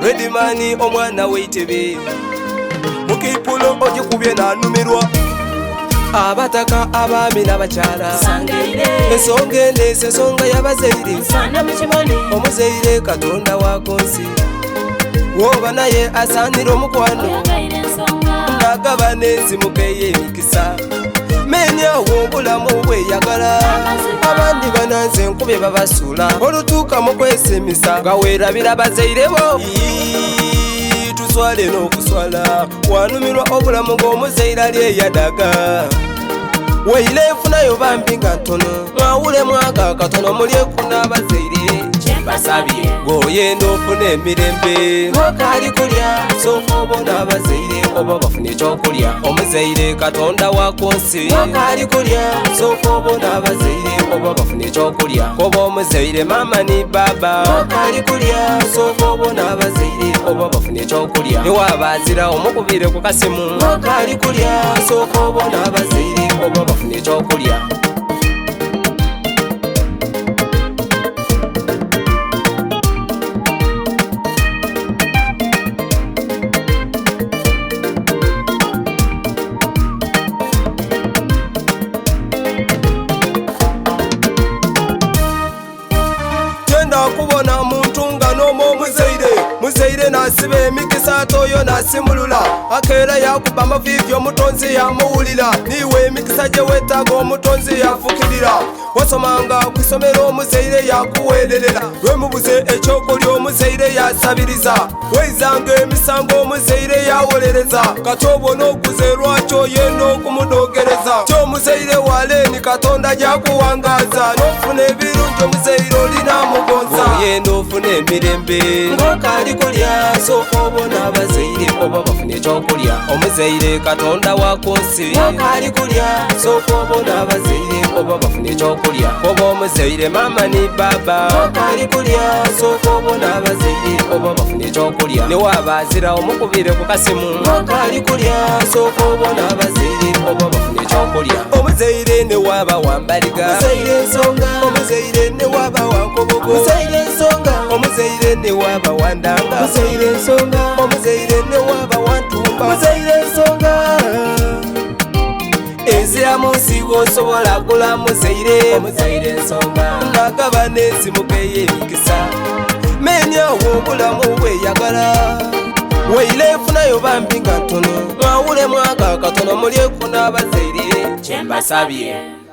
Redimani omwana weitebe mukipulo ogikubye nanumirwa abataka abami n'abakyala ensonga endeese ensonga y'abazaire omuzaire katonda wakonsi woba naye asaanira omukwano nagaba n'ensimukeye emikisa menyawo obulamu bweyagala abandi bananze enkube babasuula olutuuka mu kwesimisa nga weerabira bazaire bo tuswale n'okuswala wanumirwa obulamu ng'omuzaire ali eyadaga weile efunayo bambi nga ntono mwawulemu aga katono mulyeku n'abazaire basabye ng'oyenda ofuna emirembe ng'okali kulya sooka obona abazaire oba bafuna ekyokulya omuzaire katonda wakonsi ng'okali kulya sooka obona abazaire oba bafuna ekyokulya oba omuzaire mama ni baba ng'okali kulya sooka obona abazaire oba bafuna ekyokulya niwaabazira omukubire ku kasimu ng'okali kulya sooka obona abazaire oba bafuna ekyokulya kubona muntu nga n'omu muzaire nasiba emikisa ate oyo nasimulula akeera yakuba amaviivi omutonzi yamuwulira niwe emikisa gye weetaaga omutonzi yafukirira wasomanga ku isomero omuzaire yakuweererera lwemubuze ekyokulya omuzaire yasabiriza weizanga emisango omuzaire yawolereza kati obona okuze lwaki oyenda okumudogereza kyomuzaire waleeni katonda gyakuwangaza n'ofuna ebirungi omuzaire olina mugonza oyenda ofuna emirembe ng'okali kulya sooka obona abazaire oba bafuna ekyokulya omuzaire katonda wakonsi ng'okali kulya sooka obona abazaire oba bafuna ekyokulya oba omuzaire mama ni baba ng'okali kulya sooka obona abazaire oba bafuna ekyokulya niwaabazira omukubire ku kasimu ng'okali kulya sooka obona abazaire oba bafuna ekyokulya omuzaire newaaba wambaliga omuzaire newaaba wankobogo omuzaire newaaba wandanga omuzaire newaaba wantumba enzira munsi bw'osobola gula muzaire nagaba n'ensimukeye emikisa menyawo obulamu bweyagala weile efunayo bambi nga ntono mwawulemu aga katono mulyeku n'abazaire kyembasabye.